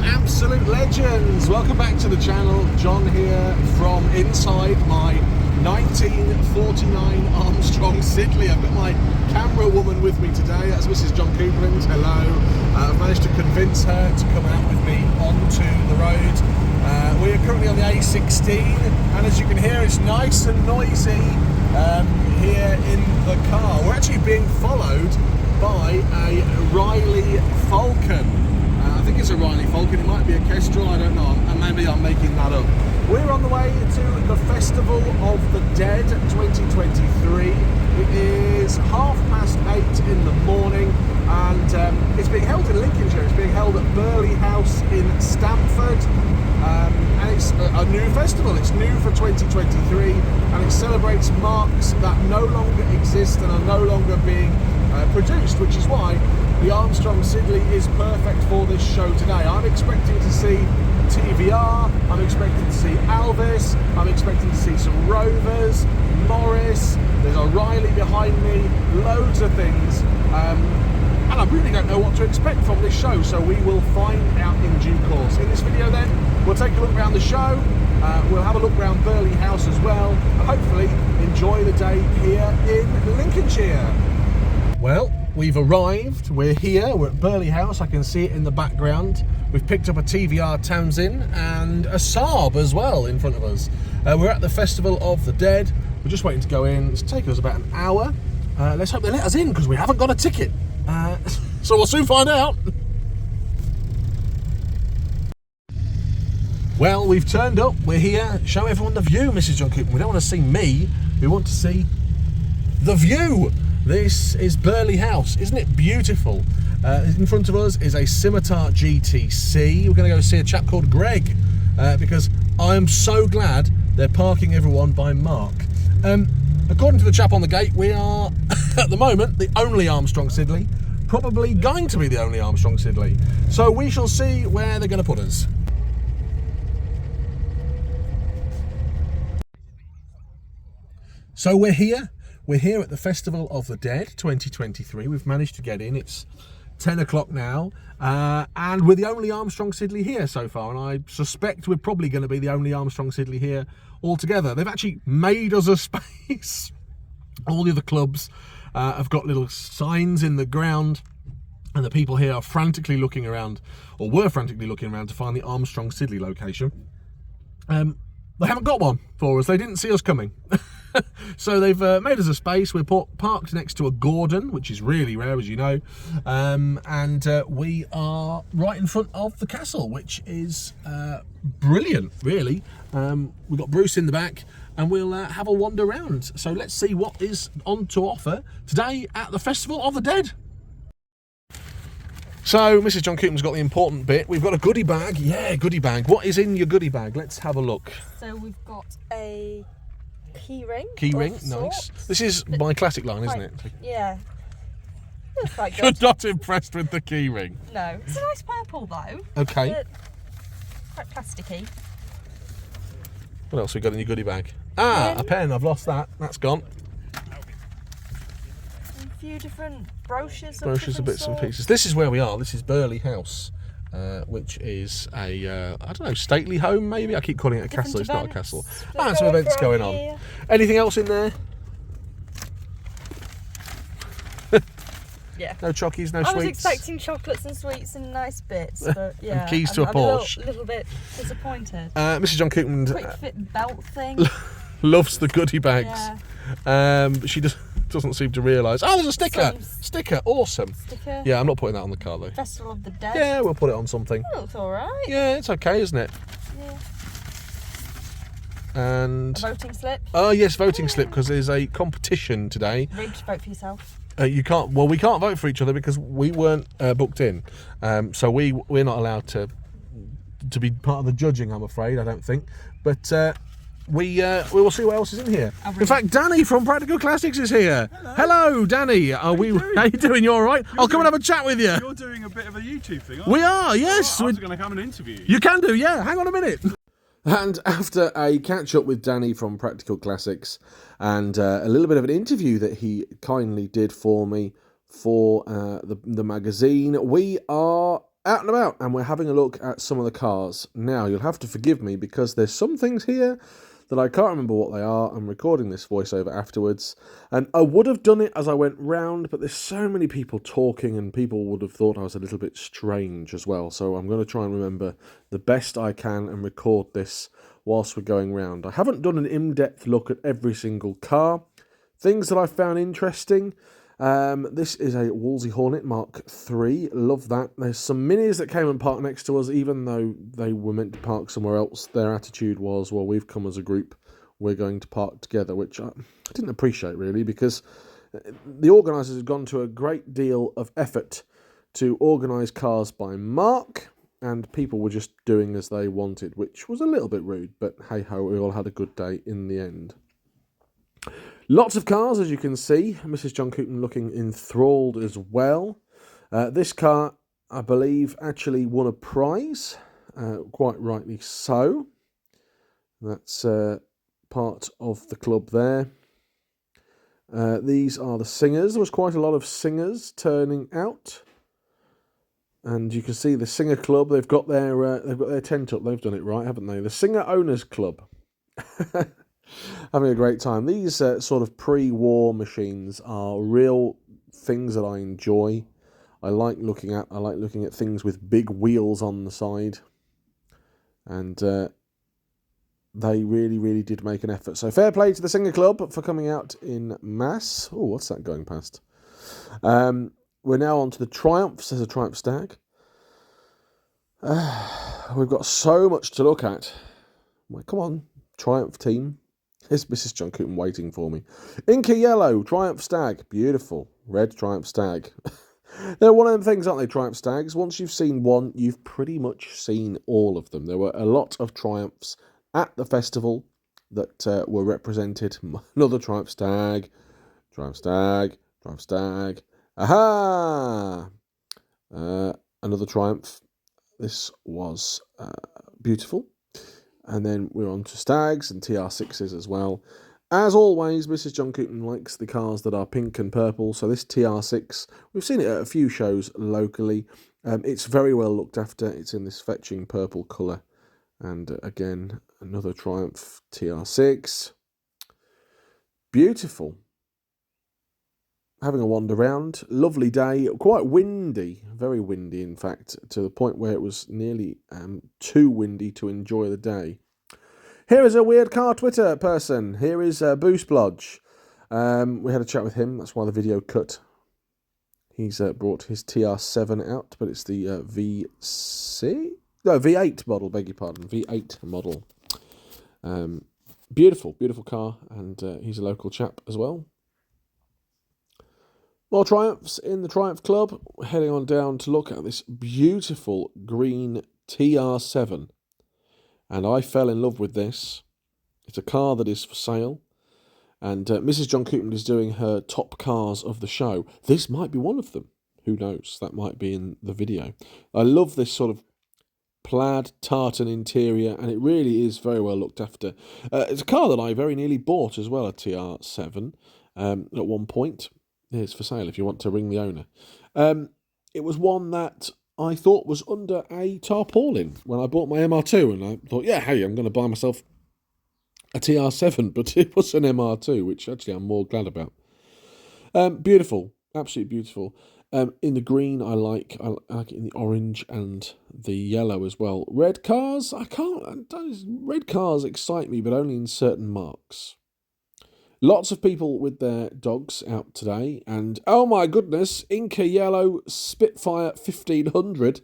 absolute legends, welcome back to the channel. John here from inside my 1949 Armstrong Siddeley. I've got my camera woman with me today. That's Mrs. John Coupland. Hello. I've managed to convince her to come out with me onto the road. We are currently on the A16, and as you can hear, it's nice and noisy here in the car. We're actually being followed by a Riley Falcon. I think it's a Riley Falcon, it might be a Kestrel, I don't know, and maybe I'm making that up. We're on the way to the Festival of the Dead 2023. It is 8:30 in the morning, and it's being held in Lincolnshire. It's being held at Burghley House in Stamford, and it's a new festival. It's new for 2023, and it celebrates marques that no longer exist and are no longer being produced, which is why the Armstrong Siddeley is perfect for this show today. I'm expecting to see TVR, I'm expecting to see Alvis, I'm expecting to see some Rovers, Morris, there's a Riley behind me, loads of things, and I really don't know what to expect from this show, so we will find out in due course. In this video then, we'll take a look around the show, we'll have a look around Burghley House as well, and hopefully enjoy the day here in Lincolnshire. Well, we've arrived, we're here, we're at Burghley House, I can see it in the background. We've picked up a TVR Townsend and a Saab as well in front of us. We're at the Festival of the Dead, we're just waiting to go in. It's taken us about an hour. Let's hope they let us in because we haven't got a ticket. So we'll soon find out. Well, we've turned up, we're here. Show everyone the view, Mrs. John Cooper. We don't want to see me, we want to see the view. This is Burghley House, isn't it beautiful? In front of us is a Scimitar GTC. We're going to go see a chap called Greg, because I am so glad they're parking everyone by mark. According to the chap on the gate, we are, at the moment, the only Armstrong Siddeley, probably going to be the only Armstrong Siddeley. So we shall see where they're going to put us. So we're here. We're here at the Festival of the Dead 2023. We've managed to get in. It's 10 o'clock now, and we're the only Armstrong Siddeley here so far, and I suspect we're probably going to be the only Armstrong Siddeley here altogether. They've actually made us a space. All the other clubs have got little signs in the ground, and the people here are frantically looking around, or were frantically looking around to find the Armstrong Siddeley location. They haven't got one for us. They didn't see us coming. So they've made us a space. We're parked next to a Gordon, which is really rare, as you know, and we are right in front of the castle, which is brilliant, really. We've got Bruce in the back, and we'll have a wander around. So let's see what is on to offer today at the Festival of the Dead. So Mrs. John Cooper's got the important bit. We've got a goodie bag. Yeah, goodie bag. What is in your goodie bag? Let's have a look. So we've got a key ring. Key ring, nice. This is my classic line, isn't it? Yeah. Looks quite You're good. not impressed with the key ring? No. It's a nice purple though. Okay. Quite plasticky. What else have we got in your goodie bag? Ah, a pen. I've lost that. That's gone. A few different brochures. Brochures of bits and pieces. This is where we are. This is Burghley House, which is a, I don't know, stately home maybe? I keep calling it a castle. It's not a castle. Ah, some events going on. Anything else in there? Yeah. No chockies, no I sweets? was expecting chocolates and sweets and nice bits, but yeah. And keys to a Porsche. I'm a little bit disappointed. Mrs. John Coupland Quick fit belt thing. loves the goodie bags. Yeah. But she doesn't seem to realise. Oh, there's a sticker. Sticker, awesome. Sticker. Yeah, I'm not putting that on the car though. Festival of the Dead. Yeah, we'll put it on something. Oh, looks alright. Yeah, it's okay, isn't it? Yeah. And A voting slip. oh yes, voting slip, because there's a competition today. Rigged, vote for yourself. You can't. Well, we can't vote for each other because we weren't booked in. So we're not allowed to be part of the judging. I'm afraid. I don't think. But we will see what else is in here. In fact, Danny from Practical Classics is here. Hello Danny. How you doing? You all right? I'll come and have a chat with you. You're doing a bit of a YouTube thing, aren't We you? are. Yes. I was going to come and interview you. You can do. Yeah. Hang on a minute. And after a catch-up with Danny from Practical Classics and a little bit of an interview that he kindly did for me for the magazine, we are out and about, and we're having a look at some of the cars. Now, you'll have to forgive me because there's some things here that I can't remember what they are. I'm recording this voiceover afterwards, and I would have done it as I went round, but there's so many people talking, and people would have thought I was a little bit strange as well. So I'm going to try and remember the best I can and record this whilst we're going round. I haven't done an in-depth look at every single car. Things that I found interesting. This is a Wolseley Hornet Mark III. Love that. There's some minis that came and parked next to us, even though they were meant to park somewhere else. Their attitude was, well, we've come as a group, we're going to park together, which I didn't appreciate really, because the organisers have gone to a great deal of effort to organise cars by mark, and people were just doing as they wanted, which was a little bit rude, but hey-ho, we all had a good day in the end. Lots of cars, as you can see. Mrs. John Cooten looking enthralled as well. This car, I believe, actually won a prize, quite rightly so. That's part of the club there. These are the singers. There was quite a lot of singers turning out. And you can see the singer club, they've got their tent up. They've done it right, haven't they? The Singer Owners Club. Having a great time. These sort of pre-war machines are real things that I enjoy. I like looking at things with big wheels on the side, and they really, really did make an effort. So fair play to the Singer Club for coming out in mass. Oh, what's that going past? We're now on to the Triumphs. There's a Triumph Stag. We've got so much to look at. Well, come on, Triumph team. Here's Mrs. John Cooten waiting for me. Inky yellow, Triumph Stag. Beautiful. Red Triumph Stag. They're one of them things, aren't they, Triumph Stags? Once you've seen one, you've pretty much seen all of them. There were a lot of Triumphs at the festival that were represented. Another Triumph Stag. Triumph Stag. Triumph Stag. Aha! Another Triumph. This was beautiful. And then we're on to Stags and TR6s as well. As always, Mrs. John Cooten likes the cars that are pink and purple. So this TR6, we've seen it at a few shows locally. It's very well looked after. It's in this fetching purple colour. And again, another Triumph TR6. Beautiful. Having a wander round. Lovely day. Quite windy. Very windy, in fact, to the point where it was nearly too windy to enjoy the day. Here is a weird car Twitter person. Here is Boost Blodge. We had a chat with him. That's why the video cut. He's brought his TR7 out, but it's the V8 model, beg your pardon. V8 model. Beautiful, beautiful car, and he's a local chap as well. More Triumphs in the Triumph Club. We're heading on down to look at this beautiful green TR7. And I fell in love with this. It's a car that is for sale. And Mrs. John Cooten is doing her top cars of the show. This might be one of them. Who knows? That might be in the video. I love this sort of plaid tartan interior, and it really is very well looked after. It's a car that I very nearly bought as well, a TR7, at one point. It's for sale if you want to ring the owner. It was one that I thought was under a tarpaulin when I bought my MR2, and I thought, yeah, hey, I'm going to buy myself a TR7, but it was an MR2, which actually I'm more glad about. Beautiful, absolutely beautiful. In the green, I like it in the orange and the yellow as well. Red cars, red cars excite me, but only in certain marques. Lots of people with their dogs out today, and oh my goodness, Inca Yellow Spitfire 1500.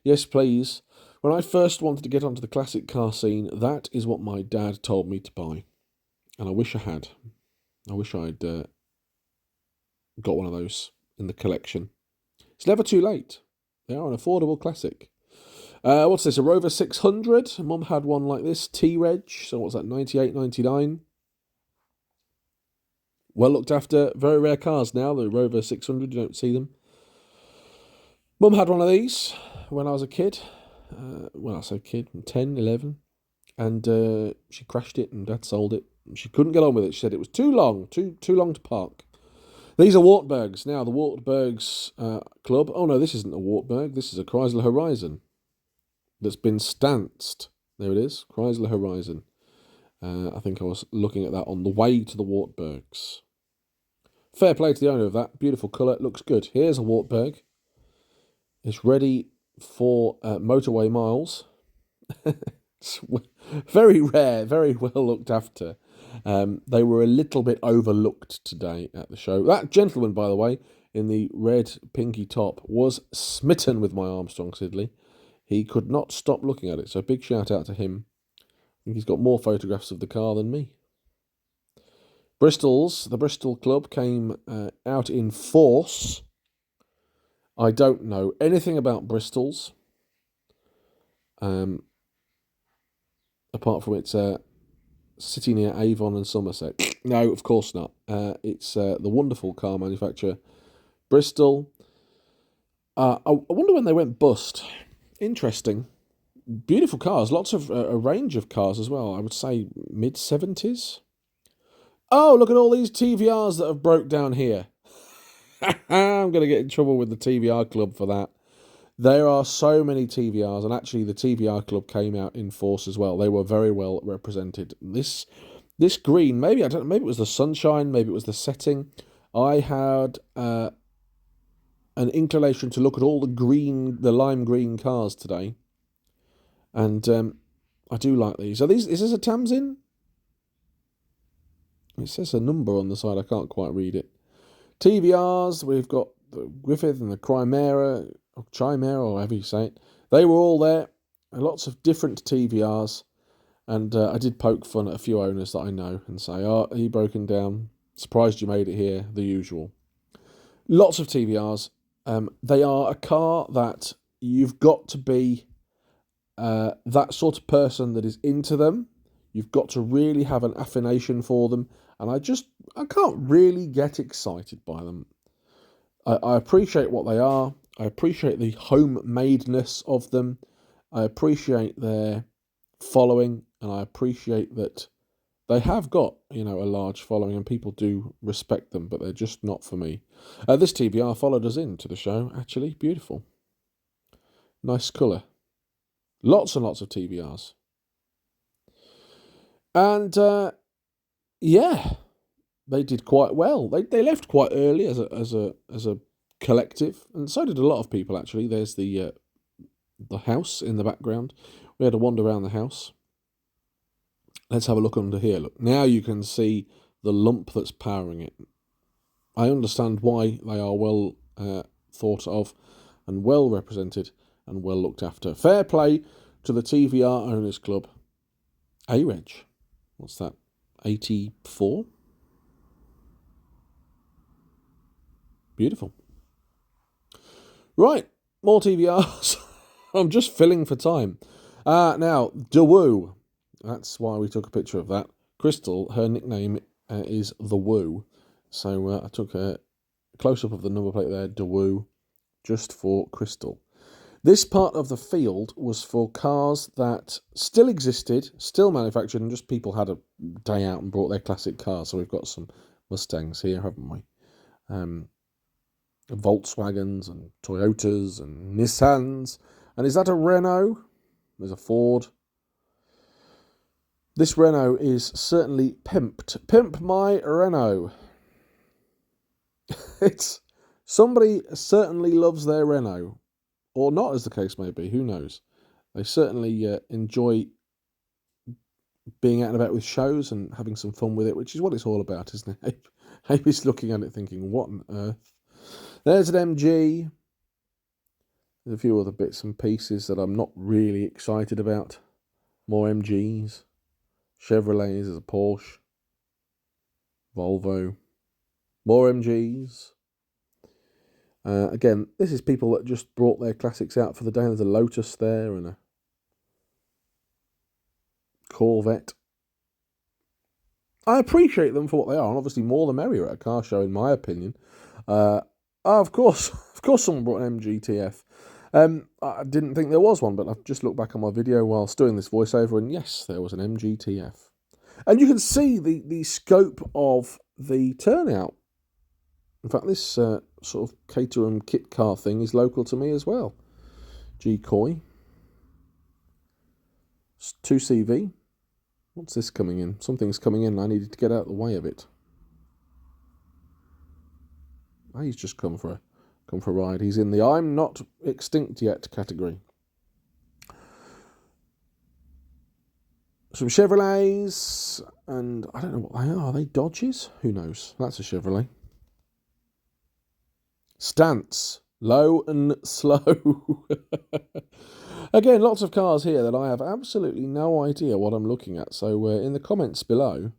Yes, please. When I first wanted to get onto the classic car scene, that is what my dad told me to buy. And I wish I had. I wish I'd got one of those in the collection. It's never too late. They are an affordable classic. What's this, a Rover 600? Mum had one like this, T-Reg, so what's that, 98, 99? Well looked after, very rare cars now, the Rover 600, you don't see them. Mum had one of these when I was a kid. When I say kid, 10, 11. And she crashed it and Dad sold it. She couldn't get on with it. She said it was too long, too long to park. These are Wartburgs. Now, the Wartburgs Club. Oh, no, this isn't a Wartburg. This is a Chrysler Horizon that's been stanced. There it is, Chrysler Horizon. I think I was looking at that on the way to the Wartburgs. Fair play to the owner of that. Beautiful colour. Looks good. Here's a Wartburg. It's ready for motorway miles. It's very rare, very well looked after. They were a little bit overlooked today at the show. That gentleman, by the way, in the red pinky top, was smitten with my Armstrong Siddeley. He could not stop looking at it, so big shout out to him. I think he's got more photographs of the car than me. The Bristol Club came out in force. I don't know anything about Bristol's, apart from its city near Avon and Somerset. No, of course not. It's the wonderful car manufacturer, Bristol. I wonder when they went bust. Interesting. Beautiful cars. Lots of a range of cars as well. I would say mid-70s. Oh, look at all these TVRs that have broke down here. I'm going to get in trouble with the TVR Club for that. There are so many TVRs, and actually the TVR Club came out in force as well. They were very well represented. This green, maybe I don't know, maybe it was the sunshine, maybe it was the setting. I had an inclination to look at all the lime green cars today, and I do like these. Is this a Tamsin? It says a number on the side. I can't quite read it. TVRs, we've got the Griffith and the Chimera, or however you say it. They were all there. Lots of different TVRs. And I did poke fun at a few owners that I know and say, oh, are you broken down? Surprised you made it here, the usual. Lots of TVRs. They are a car that you've got to be that sort of person that is into them. You've got to really have an affination for them. And I can't really get excited by them. I appreciate what they are. I appreciate the homemadeness of them. I appreciate their following, and I appreciate that they have got, a large following and people do respect them, but they're just not for me. This TVR followed us into the show, actually. Beautiful. Nice colour. Lots and lots of TVRs. And yeah, they did quite well. They left quite early as a collective, and so did a lot of people actually. There's the house in the background. We had to wander around the house. Let's have a look under here. Look, now you can see the lump that's powering it. I understand why they are well thought of and well represented and well looked after. Fair play to the TVR Owners Club. A-Reg. What's that? 84? Beautiful. Right, more TVRs. I'm just filling for time. Now, Daewoo. That's why we took a picture of that. Crystal, her nickname is The Woo. So I took a close-up of the number plate there, Daewoo, just for Crystal. This part of the field was for cars that still existed, still manufactured, and just people had a day out and brought their classic cars. So we've got some Mustangs here, haven't we? Volkswagens and Toyotas and Nissans. And is that a Renault? There's a Ford. This Renault is certainly pimped. Pimp my Renault. Somebody certainly loves their Renault. Or not, as the case may be, who knows. They certainly enjoy being out and about with shows and having some fun with it, which is what it's all about, isn't it? Amy's looking at it thinking, what on earth? There's an MG. There's a few other bits and pieces that I'm not really excited about. More MGs. Chevrolets, there's a Porsche. Volvo. More MGs. Again, this is people that just brought their classics out for the day. There's a Lotus there and a Corvette. I appreciate them for what they are, and obviously more the merrier at a car show, in my opinion. Of course someone brought an MGTF. I didn't think there was one, but I've just looked back on my video whilst doing this voiceover, and yes, there was an MGTF. And you can see the scope of the turnout. In fact, this sort of Caterham kit car thing is local to me as well. G-Coy. 2CV. What's this coming in? Something's coming in. I needed to get out of the way of it. Oh, he's just come for a ride. He's in the I'm not extinct yet category. Some Chevrolets, and I don't know what they are. Are they Dodges? Who knows? That's a Chevrolet. Stance. Low and slow. Again, lots of cars here that I have absolutely no idea what I'm looking at. So in the comments below,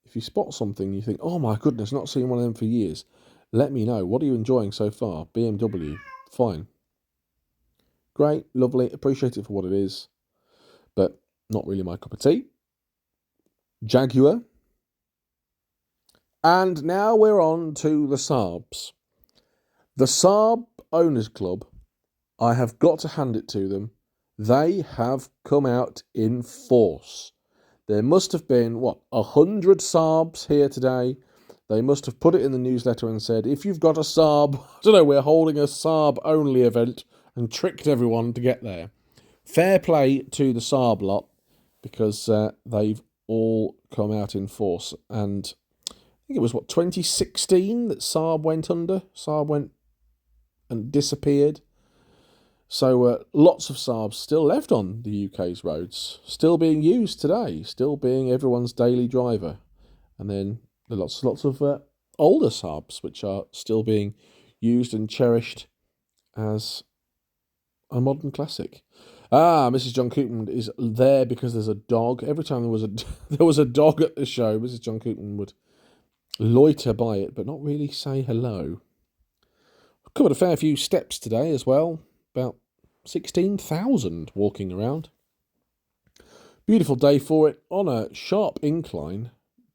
if you spot something you think, oh my goodness, not seen one of them for years, let me know. What are you enjoying so far? BMW. Fine. Great. Lovely. Appreciate it for what it is. But not really my cup of tea. Jaguar. And now we're on to the Saabs. The Saab Owners Club, I have got to hand it to them. They have come out in force. There must have been, 100 Saabs here today. They must have put it in the newsletter and said, if you've got a Saab, I don't know, we're holding a Saab only event, and tricked everyone to get there. Fair play to the Saab lot, because they've all come out in force. And I think it was, 2016 that Saab went under? Saab went and disappeared. So lots of Saabs still left on the UK's roads, still being used today, still being everyone's daily driver. And then there are lots of older Saabs, which are still being used and cherished as a modern classic. Mrs. John Koopman is there because there's a dog. Every time there was a dog at the show, Mrs. John Koopman would loiter by it, but not really say hello. I've covered a fair few steps today as well, about 16,000 walking around. Beautiful day for it, on a sharp incline,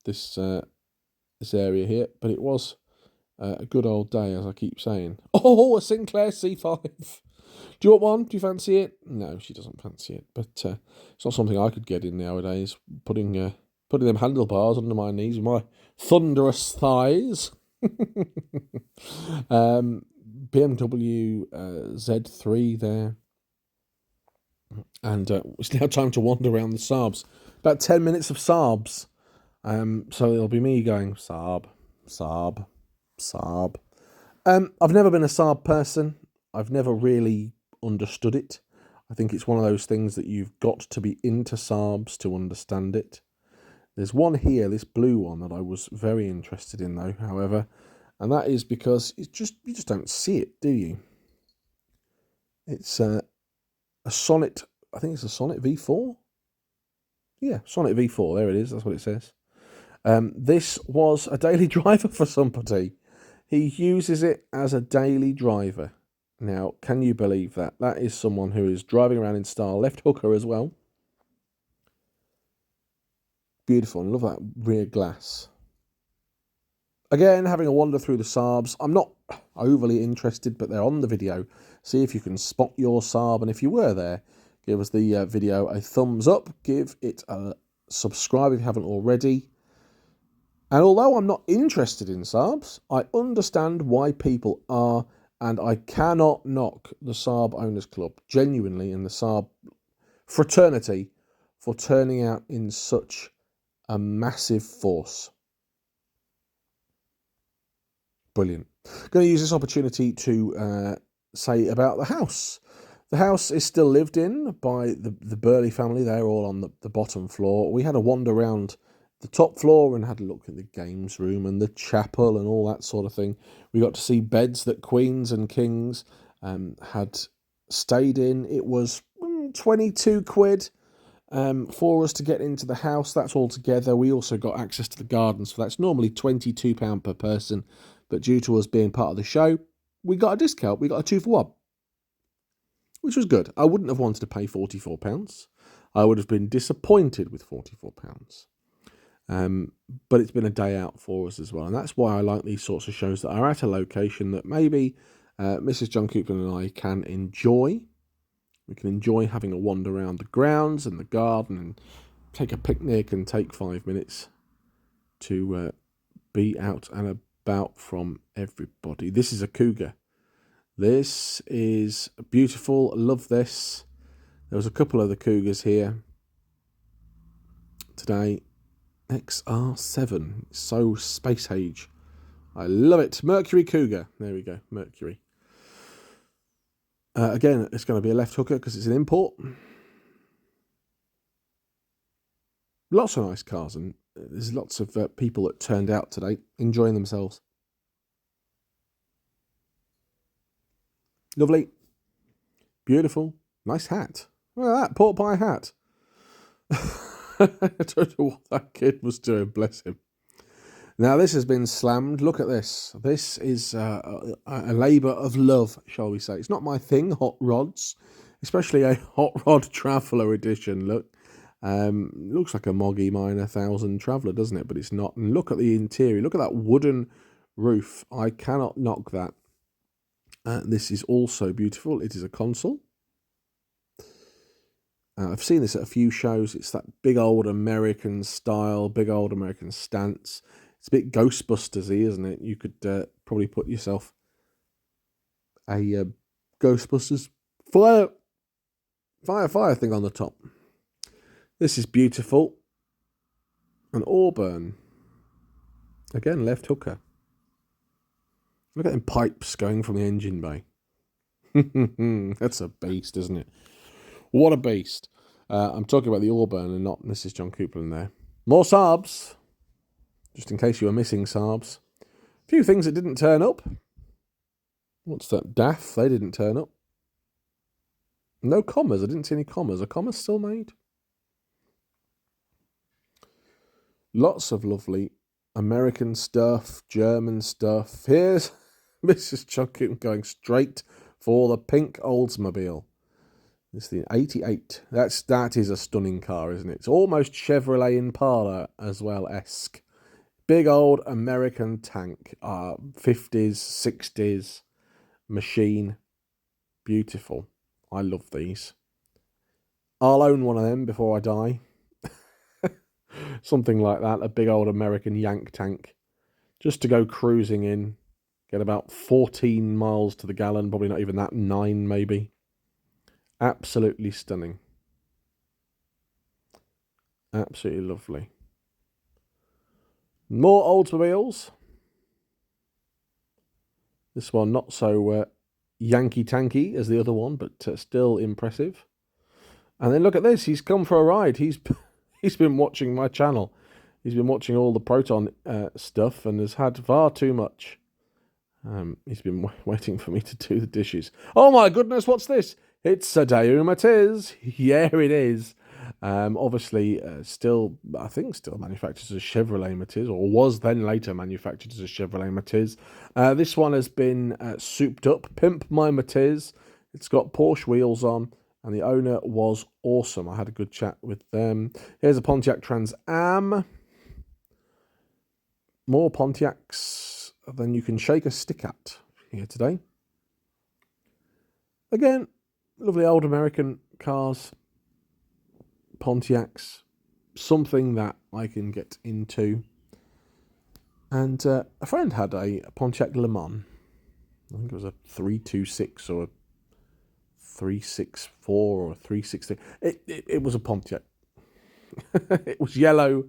this area here, but it was a good old day, as I keep saying. Oh, a Sinclair C5. Do you want one? Do you fancy it? No, she doesn't fancy it, but it's not something I could get in nowadays, putting them handlebars under my knees with my thunderous thighs. BMW Z3 there. And it's now time to wander around the Saabs. About 10 minutes of Saabs. So it'll be me going, Saab, Saab, Saab. I've never been a Saab person. I've never really understood it. I think it's one of those things that you've got to be into Saabs to understand it. There's one here, this blue one, that I was very interested in though, however, and that is because you just don't see it, do you? It's a Sonnet, I think it's a Sonnet V4? Yeah, Sonnet V4, there it is, that's what it says. This was a daily driver for somebody. He uses it as a daily driver. Now, can you believe that? That is someone who is driving around in style, left hooker as well. Beautiful, I love that rear glass. Again, having a wander through the Saabs. I'm not overly interested, but they're on the video. See if you can spot your Saab, and if you were there, give us the video a thumbs up. Give it a subscribe if you haven't already. And although I'm not interested in Saabs, I understand why people are, and I cannot knock the Saab Owners Club, genuinely, and the Saab fraternity for turning out in such a massive force. Brilliant. Going to use this opportunity to say about the house. The house is still lived in by the Burghley family. They're all on the bottom floor. We had a wander around the top floor and had a look at the games room and the chapel and all that sort of thing. We got to see beds that queens and kings had stayed in. It was 22 quid for us to get into the house. That's all together. We also got access to the gardens, so that's normally £22 per person. But due to us being part of the show, we got a discount. We got a 2 for 1, which was good. I wouldn't have wanted to pay £44. I would have been disappointed with £44. But it's been a day out for us as well. And that's why I like these sorts of shows that are at a location that maybe Mrs. John Koopman and I can enjoy. We can enjoy having a wander around the grounds and the garden and take a picnic and take 5 minutes to be out and about from everybody. This is a Cougar. This is beautiful. Love this. There was a couple of the Cougars here today. XR7. So space age. I love it. Mercury Cougar. There we go. Mercury. Again, it's going to be a left hooker because it's an import. Lots of nice cars, and there's lots of people that turned out today enjoying themselves. Lovely. Beautiful. Nice hat. Look at that, pork pie hat. I don't know what that kid was doing, bless him. Now, this has been slammed. Look at this. This is a labour of love, shall we say. It's not my thing, hot rods, especially a hot rod traveller edition. Look, looks like a Moggy Minor 1000 Traveller, doesn't it? But it's not. And look at the interior. Look at that wooden roof. I cannot knock that. This is also beautiful. It is a console. I've seen this at a few shows. It's that big old American style, big old American stance. It's a bit Ghostbusters-y, isn't it? You could probably put yourself a Ghostbusters fire thing on the top. This is beautiful. An Auburn. Again, left hooker. Look at them pipes going from the engine bay. That's a beast, isn't it? What a beast. I'm talking about the Auburn and not Mrs. John Coupland there. More Saabs. Just in case you were missing Saabs. A few things that didn't turn up. What's that? DAF, they didn't turn up. No commas. I didn't see any commas. Are commas still made? Lots of lovely American stuff, German stuff. Here's Mrs. John Coupland going straight for the pink Oldsmobile. It's the 88. That is a stunning car, isn't it? It's almost Chevrolet Impala as well, esque. Big old American tank. 50s, 60s machine. Beautiful. I love these. I'll own one of them before I die. Something like that. A big old American Yank tank. Just to go cruising in. Get about 14 miles to the gallon. Probably not even that. 9 maybe. Absolutely stunning. Absolutely lovely. More Oldsmobiles. This one not so Yankee-tanky as the other one, but still impressive. And then look at this. He's come for a ride. He's been watching my channel. He's been watching all the Proton stuff and has had far too much. He's been waiting for me to do the dishes. Oh my goodness, what's this? It's a Daewoo Matiz. Yeah, it is. Obviously, I think still manufactured as a Chevrolet Matiz, or was then later manufactured as a Chevrolet Matiz. This one has been souped up. Pimp My Matiz. It's got Porsche wheels on, and the owner was awesome. I had a good chat with them. Here's a Pontiac Trans Am. More Pontiacs than you can shake a stick at here today. Again, lovely old American cars. Pontiacs, something that I can get into. And a friend had a Pontiac Le Mans. I think it was a 326 or a 364 or a 360. It was a Pontiac. It was yellow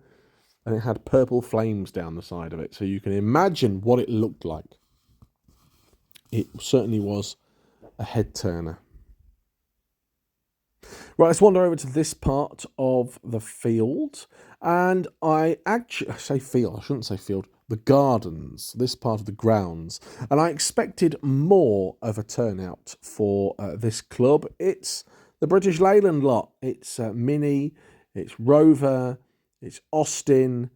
and it had purple flames down the side of it. So you can imagine what it looked like. It certainly was a head turner. Right, let's wander over to this part of the field. And I say field, I shouldn't say field, the gardens, this part of the grounds. And I expected more of a turnout for this club. It's the British Leyland lot. It's Mini, it's Rover, it's Austin.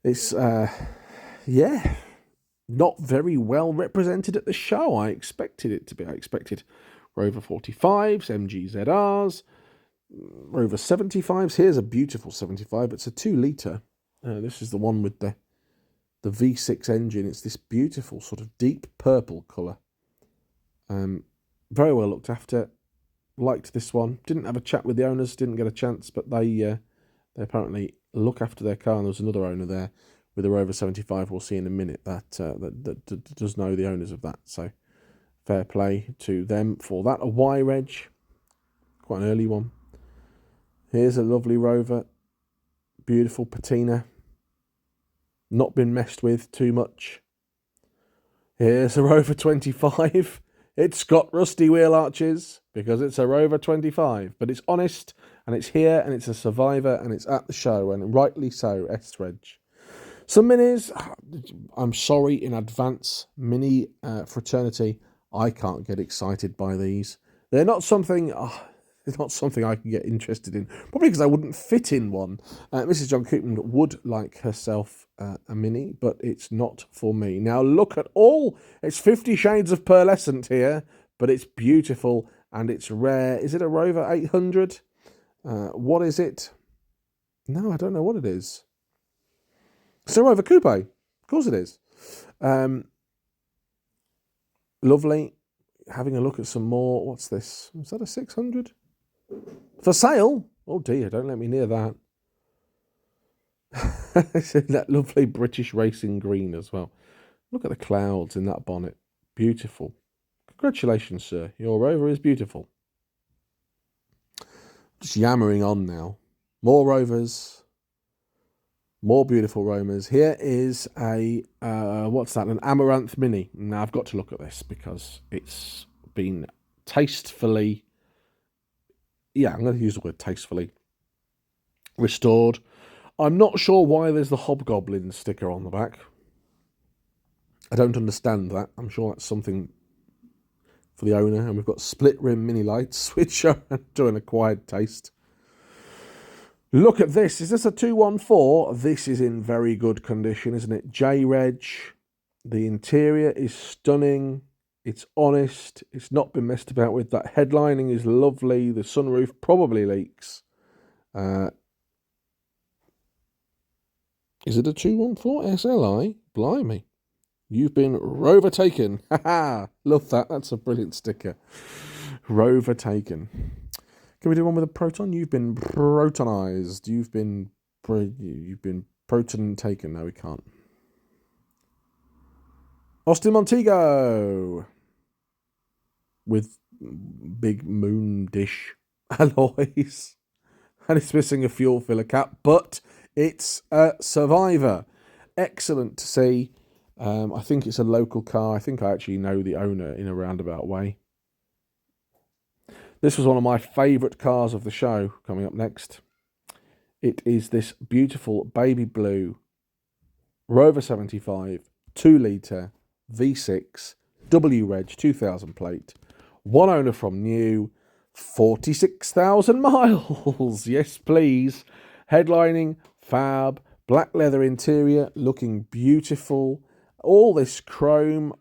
It's, yeah, not very well represented at the show. I expected it to be. I expected Rover 45s, MGZRs, Rover 75s. Here's a beautiful 75. It's a 2-litre. This is the one with the V6 engine. It's this beautiful sort of deep purple colour. Very well looked after. Liked this one. Didn't have a chat with the owners. Didn't get a chance, but they apparently look after their car. And there was another owner there with a Rover 75. We'll see in a minute that does know the owners of that. So fair play to them for that. A Y-Reg, quite an early one. Here's a lovely Rover, beautiful patina, not been messed with too much. Here's a Rover 25. It's got rusty wheel arches because it's a Rover 25, but it's honest and it's here and it's a survivor and it's at the show, and rightly so, S-Reg. Some minis, I'm sorry in advance, mini fraternity, I can't get excited by these. They're not something... It's not something I can get interested in, probably because I wouldn't fit in one. Mrs. John Coupland would like herself a Mini, but it's not for me. Now look at all, it's 50 shades of pearlescent here, but it's beautiful and it's rare. Is it a Rover 800? What is it? No, I don't know what it is. It's a Rover Coupe. Of course it is. Lovely. Having a look at some more. What's this? Is that a 600? For sale? Oh dear, don't let me near that. It's in that lovely British racing green as well. Look at the clouds in that bonnet. Beautiful. Congratulations, sir. Your Rover is beautiful. Just yammering on now. More Rovers. More beautiful Romers. Here is a, what's that? An Amaranth Mini. Now I've got to look at this because it's been tastefully... Yeah, I'm going to use the word tastefully restored. I'm not sure why there's the Hobgoblin sticker on the back. I don't understand that. I'm sure that's something for the owner. And we've got split rim mini lights, which are to an acquired taste. Look at this. Is this a 214? This is in very good condition, isn't it? J-Reg. The interior is stunning. It's honest. It's not been messed about with. That headlining is lovely. The sunroof probably leaks. Is it a 214 SLI? Blimey. You've been Rover taken. Haha. Love that. That's a brilliant sticker. Rover taken. Can we do one with a proton? You've been protonized. You've been proton taken. No, we can't. Austin Montego with big moon dish alloys, and it's missing a fuel filler cap, but it's a survivor. Excellent to see. I think it's a local car. I think I actually know the owner in a roundabout way. This was one of my favourite cars of the show. Coming up next, it is this beautiful baby blue Rover 75 2-litre V6 W-Reg 2000 plate, one owner from new, 46,000 miles. Yes, please. Headlining, fab, black leather interior, looking beautiful. All this chrome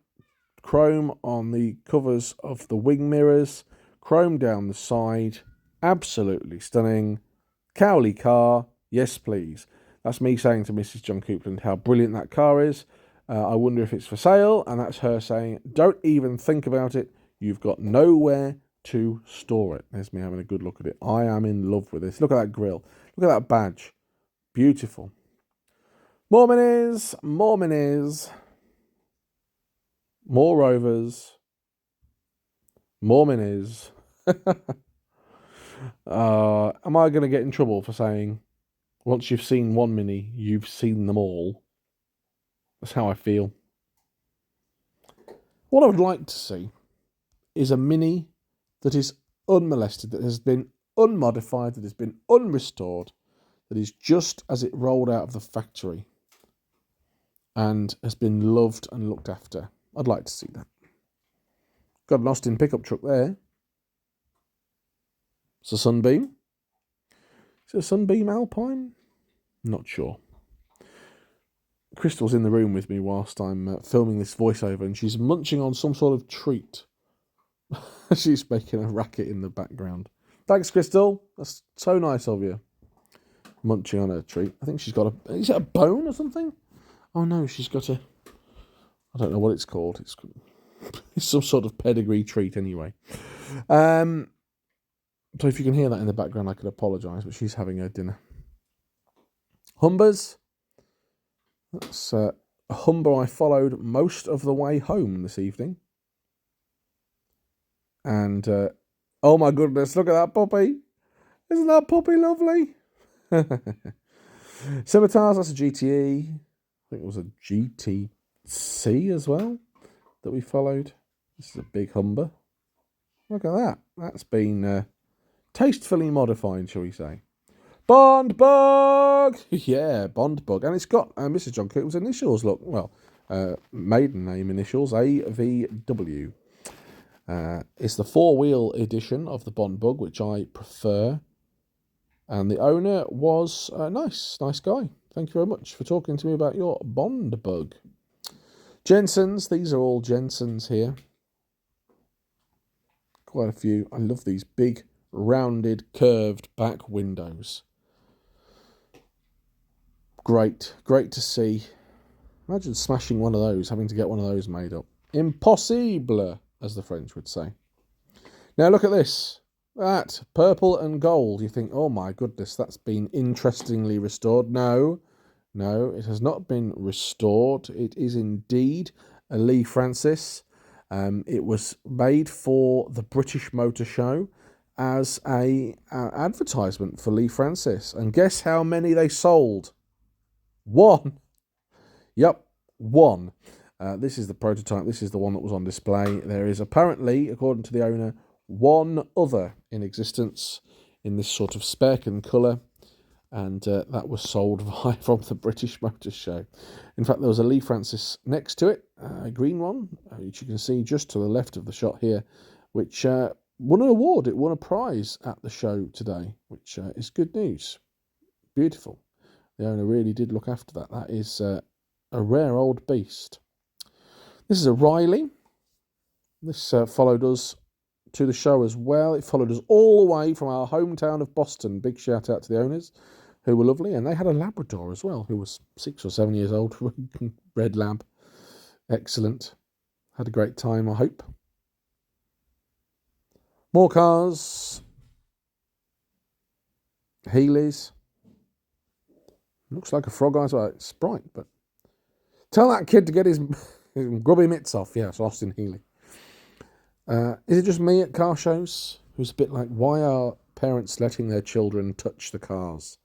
on the covers of the wing mirrors, chrome down the side, absolutely stunning. Cowley car, yes, please. That's me saying to Mrs. John Coupland how brilliant that car is. I wonder if it's for sale, and that's her saying, don't even think about it. You've got nowhere to store it. There's me having a good look at it. I am in love with this. Look at that grille. Look at that badge. Beautiful. More minis. More minis. More Rovers. More minis. Am I going to get in trouble for saying, once you've seen one mini, you've seen them all? That's how I feel. What I would like to see is a Mini that is unmolested, that has been unmodified, that has been unrestored, that is just as it rolled out of the factory and has been loved and looked after. I'd like to see that. Got an Austin pickup truck there. It's a Sunbeam. Is it a Sunbeam Alpine? Not sure. Crystal's in the room with me whilst I'm filming this voiceover, and she's munching on some sort of treat. She's making a racket in the background. Thanks, Crystal. That's so nice of you. Munching on her treat. I think she's got a... Is it a bone or something? Oh, no, she's got a... I don't know what it's called. It's some sort of pedigree treat anyway. So if you can hear that in the background, I could apologise, but she's having her dinner. Humbers. That's a Humber I followed most of the way home this evening. And, oh my goodness, look at that puppy. Isn't that puppy lovely? Scimitars, that's a GTE. I think it was a GTC as well that we followed. This is a big Humber. Look at that. That's been tastefully modified, shall we say. Bond Bug! Yeah, Bond Bug. And it's got Mrs. John Cooper's initials, look. Well, maiden name initials, AVW. It's the four-wheel edition of the Bond Bug, which I prefer. And the owner was nice guy. Thank you very much for talking to me about your Bond Bug. Jensens, these are all Jensens here. Quite a few. I love these big, rounded, curved back windows. Great to see. Imagine smashing one of those, having to get one of those made up. Impossible, as the French would say. Now look at this. That, purple and gold. You think, oh my goodness, that's been interestingly restored. No, it has not been restored. It is indeed a Lee Francis. It was made for the British Motor Show as a advertisement for Lee Francis. And guess how many they sold? One. Yep, one. This is the prototype. This is the one that was on display. There is apparently, according to the owner, one other in existence in this sort of spec and colour, and that was sold from the British Motor Show. In fact, there was a Lee Francis next to it, a green one, which you can see just to the left of the shot here, which won an award. It won a prize at the show today, which is good news. Beautiful. The owner really did look after that. That is a rare old beast. This is a Riley. This followed us to the show as well. It followed us all the way from our hometown of Boston. Big shout out to the owners, who were lovely. And they had a Labrador as well, who was 6 or 7 years old. Red Lab. Excellent. Had a great time, I hope. More cars. Heelys. Looks like a Frog Eyes Sprite, but tell that kid to get his grubby mitts off. Yeah, it's Austin Healey. Is it just me at car shows who's a bit like, why are parents letting their children touch the cars?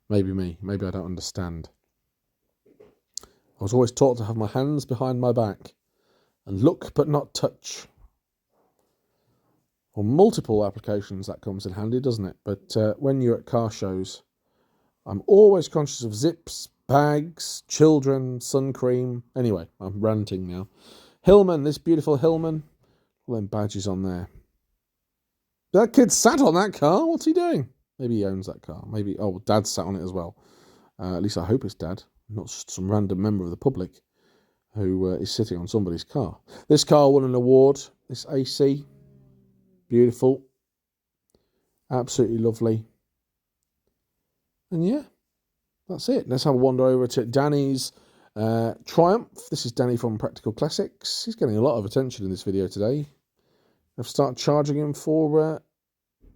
Maybe me. Maybe I don't understand. I was always taught to have my hands behind my back and look but not touch. On multiple applications that comes in handy, doesn't it? But when you're at car shows, I'm always conscious of zips, bags, children, sun cream. Anyway, I'm ranting now. Hillman, this beautiful Hillman. All them badges on there. That kid sat on that car. What's he doing? Maybe he owns that car. Maybe, oh, Dad sat on it as well. At least I hope it's Dad, not just some random member of the public who is sitting on somebody's car. This car won an award. This AC. Beautiful. Absolutely lovely. And yeah, that's it. Let's have a wander over to Danny's Triumph. This is Danny from Practical Classics. He's getting a lot of attention in this video today. I've started charging him for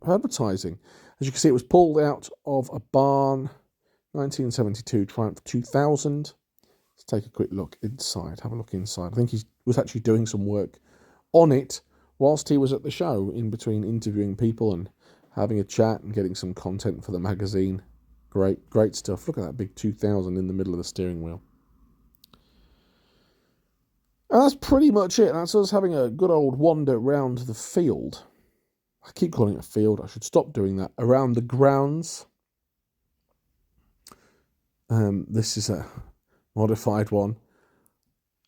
advertising. As you can see, it was pulled out of a barn, 1972 Triumph 2000. Let's take a quick look inside. Have a look inside. I think he was actually doing some work on it whilst he was at the show, in between interviewing people and having a chat and getting some content for the magazine. Great stuff. Look at that big 2000 in the middle of the steering wheel. And that's pretty much it. That's us having a good old wander round the field. I keep calling it a field. I should stop doing that. Around the grounds. This is a modified one.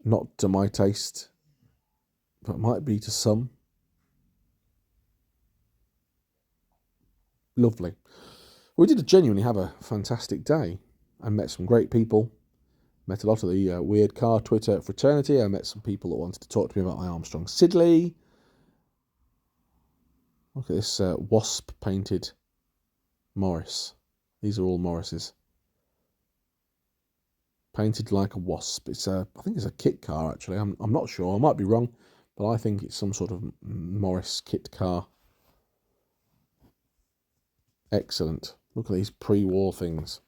Not to my taste, but might be to some. Lovely. We did genuinely have a fantastic day. I met some great people. Met a lot of the weird car Twitter fraternity. I met some people that wanted to talk to me about my Armstrong Siddeley. Look at this wasp painted Morris. These are all Morrises. Painted like a wasp. It's I think it's a kit car actually. I'm not sure. I might be wrong, but I think it's some sort of Morris kit car. Excellent. Look at these pre-war things.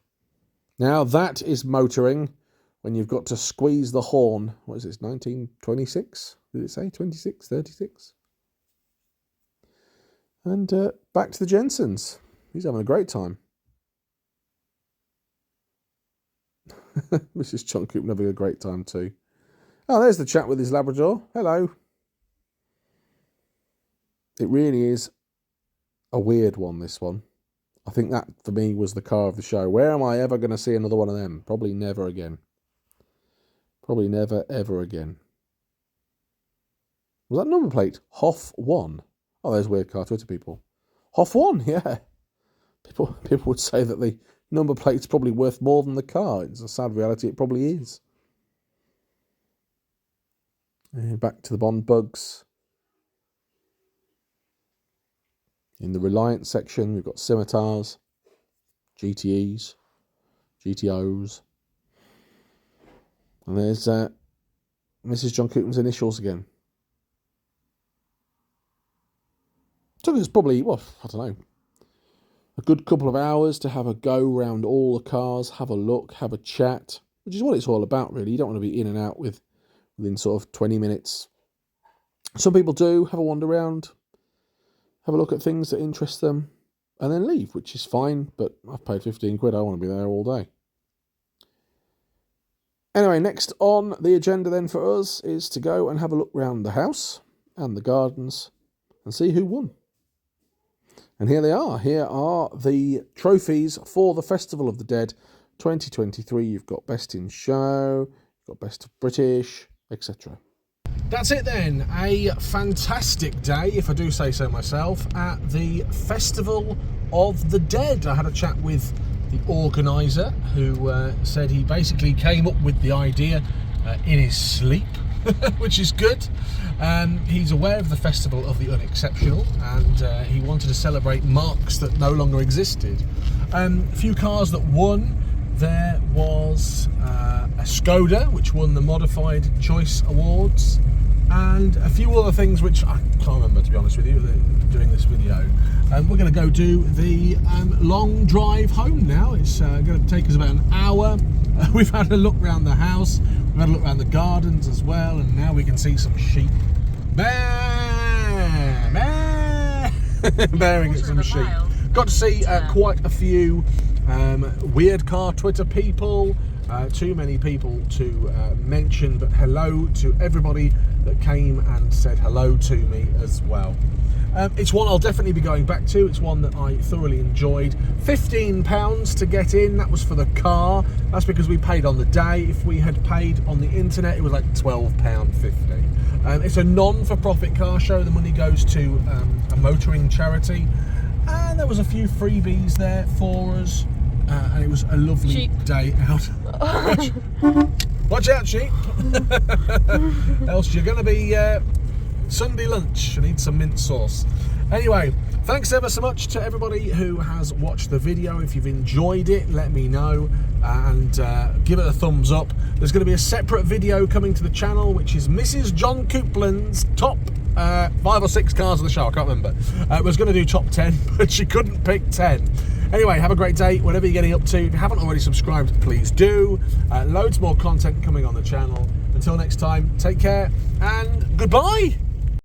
Now that is motoring. when you've got to squeeze the horn. What is this, 1926? Did it say 26, 36? And back to the Jensens. He's having a great time. Mrs. John Coop having a great time too. Oh, there's the chap with his Labrador. Hello. It really is a weird one, this one. I think that, for me, was the car of the show. Where am I ever going to see another one of them? Probably never again. Probably never, ever again. Was that number plate? Hoff 1. Oh, there's weird car Twitter people. Hoff 1, yeah. People would say that the number plate's probably worth more than the car. It's a sad reality, it probably is. Back to the Bond bugs. In the Reliant section, we've got Scimitars, GTEs, GTOs. And there's Mrs. John Coopman's initials again. Took us probably, well, I don't know, a good couple of hours to have a go round all the cars, have a look, have a chat, which is what it's all about, really. You don't want to be in and out within sort of 20 minutes. Some people do have a wander around, have a look at things that interest them, and then leave, which is fine, but I've paid 15 quid, I want to be there all day. Anyway, next on the agenda then for us is to go and have a look round the house and the gardens and see who won. And here they are. Here are the trophies for the Festival of the Dead 2023. You've got Best in Show, you've got Best of British, etc. That's it then. A fantastic day, if I do say so myself, at the Festival of the Dead. I had a chat with the organiser who said he basically came up with the idea in his sleep, which is good. He's aware of the Festival of the Unexceptional, and he wanted to celebrate marques that no longer existed. A few cars that won. There was a Skoda, which won the Modified Choice Awards, and a few other things which I can't remember, to be honest with you, doing this video. We're going to go do the long drive home now. It's going to take us about an hour. We've had a look around the house, we've had a look around the gardens as well, and now we can see some sheep. Bearing at some sheep. Got to see quite a few weird car Twitter people. Too many people to mention, but hello to everybody that came and said hello to me as well. It's one I'll definitely be going back to. It's one that I thoroughly enjoyed. £15 to get in, that was for the car. That's because we paid on the day. If we had paid on the internet, it was like £12.50. It's a non-for-profit car show. The money goes to a motoring charity. And there was a few freebies there for us. And it was a lovely day out. Watch out, sheep. Else you're going to be Sunday lunch. I need some mint sauce. Anyway, thanks ever so much to everybody who has watched the video. If you've enjoyed it, let me know and give it a thumbs up. There's going to be a separate video coming to the channel, which is Mrs. John Coopland's top 5 or 6 cars of the show. I can't remember. I was going to do top 10, but she couldn't pick 10. Anyway, have a great day, whatever you're getting up to. If you haven't already subscribed, please do. Loads more content coming on the channel. Until next time, take care and goodbye.